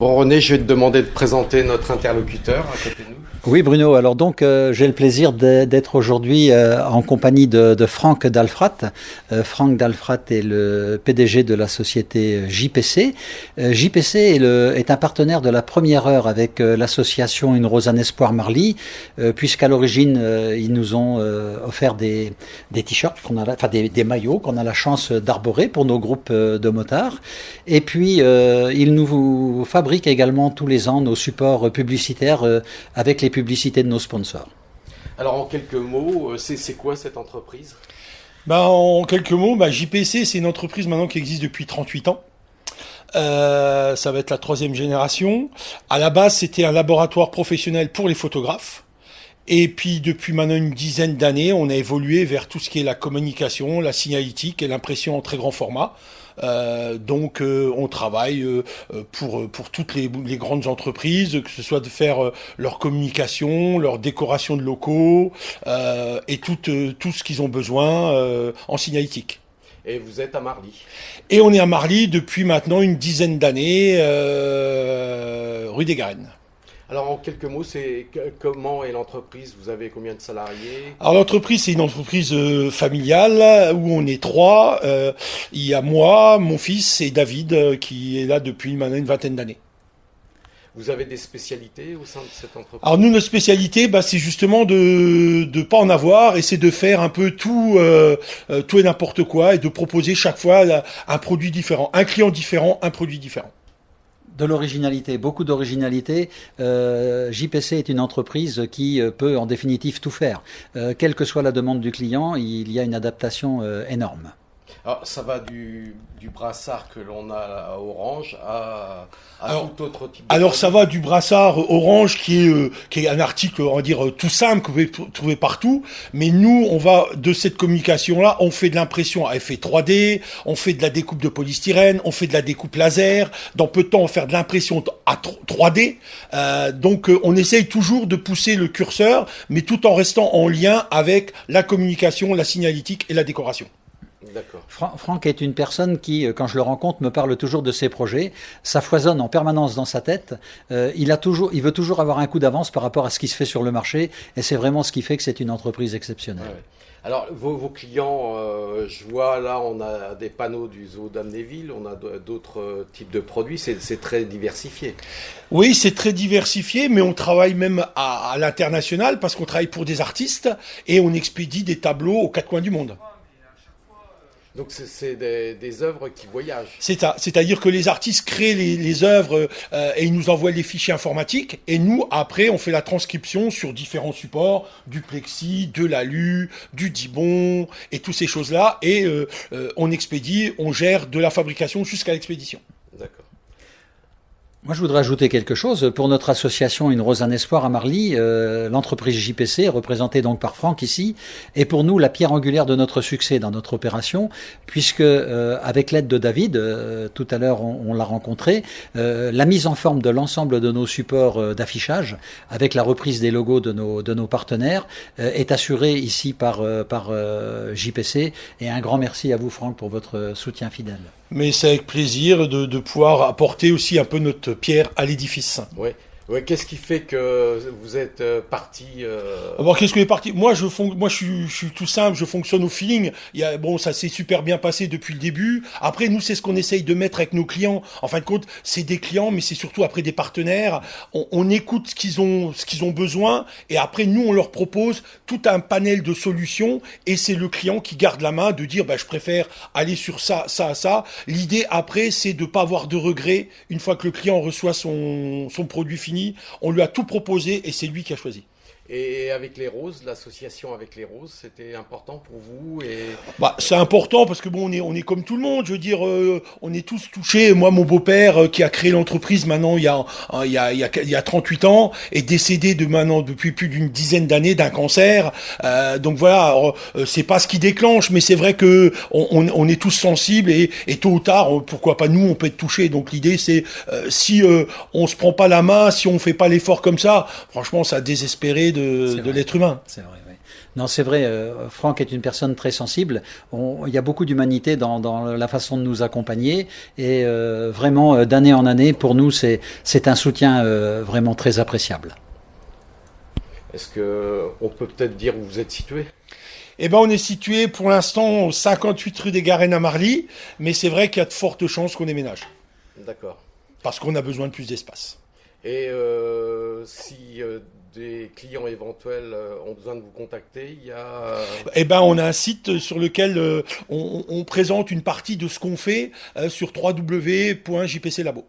Bon René, je vais te demander de présenter notre interlocuteur à côté de nous. Oui Bruno, alors donc j'ai le plaisir d'être aujourd'hui en compagnie de Franck Dalfrat. Franck Dalfrat est le PDG de la société JPC. JPC est un partenaire de la première heure avec l'association Une Rose, un Espoir Marly, puisqu'à l'origine ils nous ont offert des t-shirts, des maillots qu'on a la chance d'arborer pour nos groupes de motards. Et puis ils nous fabriquent également tous les ans nos supports publicitaires avec les publicités de nos sponsors. Alors en quelques mots, c'est quoi cette entreprise ? En quelques mots, JPC c'est une entreprise maintenant qui existe depuis 38 ans. Ça va être la 3e génération. À la base, c'était un laboratoire professionnel pour les photographes. Et puis depuis maintenant une dizaine d'années, on a évolué vers tout ce qui est la communication, la signalétique et l'impression en très grand format. Donc on travaille pour toutes les grandes entreprises, que ce soit de faire leur communication, leur décoration de locaux et tout ce qu'ils ont besoin en signalétique. Et vous êtes à Marly ? Et on est à Marly depuis maintenant une dizaine d'années, rue des Garennes. Alors en quelques mots, comment est l'entreprise ? Vous avez combien de salariés ? Alors l'entreprise, c'est une entreprise familiale où on est 3. Il y a moi, mon fils et David qui est là depuis maintenant une vingtaine d'années. Vous avez des spécialités au sein de cette entreprise ? Alors nous, notre spécialité, c'est justement de pas en avoir et c'est de faire un peu tout et n'importe quoi et de proposer chaque fois un produit différent, un client différent, un produit différent. De l'originalité, beaucoup d'originalité. JPC est une entreprise qui peut en définitive tout faire. Quelle que soit la demande du client, il y a une adaptation énorme. Alors, ça va du brassard que l'on a à Orange à tout autre type de Alors produit. ça va du brassard Orange qui est un article, on va dire, tout simple que vous pouvez trouver partout. Mais nous, on va de cette communication-là, on fait de l'impression à effet 3D, on fait de la découpe de polystyrène, on fait de la découpe laser. Dans peu de temps, on va faire de l'impression à 3D. Donc on essaye toujours de pousser le curseur, mais tout en restant en lien avec la communication, la signalétique et la décoration. D'accord. Franck est une personne qui, quand je le rencontre, me parle toujours de ses projets. Ça foisonne en permanence dans sa tête. Il veut toujours avoir un coup d'avance par rapport à ce qui se fait sur le marché. Et c'est vraiment ce qui fait que c'est une entreprise exceptionnelle. Ouais. Alors, vos clients, je vois là, on a des panneaux du zoo d'Amnéville, on a d'autres types de produits. C'est très diversifié. Oui, c'est très diversifié, mais on travaille même à l'international parce qu'on travaille pour des artistes et on expédie des tableaux aux 4 coins du monde. Donc c'est des œuvres qui voyagent. C'est-à-dire que les artistes créent les œuvres et ils nous envoient les fichiers informatiques et nous, après, on fait la transcription sur différents supports, du plexi, de l'alu, du dibond et toutes ces choses-là et on expédie, on gère de la fabrication jusqu'à l'expédition. D'accord. Moi, je voudrais ajouter quelque chose. Pour notre association Une Rose, un Espoir à Marly, l'entreprise JPC, représentée donc par Franck ici, est pour nous la pierre angulaire de notre succès dans notre opération, puisque avec l'aide de David, tout à l'heure on l'a rencontré, la mise en forme de l'ensemble de nos supports d'affichage, avec la reprise des logos de nos partenaires, est assurée ici par JPC. Et un grand merci à vous, Franck, pour votre soutien fidèle. Mais c'est avec plaisir de pouvoir apporter aussi un peu notre pierre à l'édifice. Oui. Ouais, qu'est-ce qui fait que vous êtes parti Qu'est-ce que est parti ? Moi, je suis tout simple, je fonctionne au feeling. Ça s'est super bien passé depuis le début. Après, nous, c'est ce qu'on essaye de mettre avec nos clients. En fin de compte, c'est des clients, mais c'est surtout après des partenaires. On écoute ce qu'ils ont besoin, et après, nous, on leur propose tout un panel de solutions, et c'est le client qui garde la main de dire, je préfère aller sur ça, ça, ça. L'idée après, c'est de pas avoir de regrets une fois que le client reçoit son produit fini. On lui a tout proposé et c'est lui qui a choisi. Et avec les roses, l'association avec les roses, c'était important pour vous c'est important parce que on est comme tout le monde. Je veux dire, on est tous touchés. Moi, mon beau-père qui a créé l'entreprise maintenant il y a 38 ans est décédé depuis plus d'une dizaine d'années d'un cancer. Donc voilà, alors, c'est pas ce qui déclenche, mais c'est vrai que on est tous sensibles et tôt ou tard, pourquoi pas nous, on peut être touchés. Donc l'idée c'est si on se prend pas la main, si on fait pas l'effort comme ça, franchement, ça a désespéré de l'être humain. C'est vrai, oui. Non, c'est vrai, Franck est une personne très sensible. Il y a beaucoup d'humanité dans la façon de nous accompagner et vraiment d'année en année, pour nous, c'est un soutien vraiment très appréciable. Est-ce qu'on peut peut-être dire où vous êtes situé? Eh ben, on est situé pour l'instant au 58 rue des Garennes à Marly, mais c'est vrai qu'il y a de fortes chances qu'on déménage. D'accord. Parce qu'on a besoin de plus d'espace. Et si des clients éventuels ont besoin de vous contacter, il y a... Eh ben, on a un site sur lequel on présente une partie de ce qu'on fait sur www.jpclabo.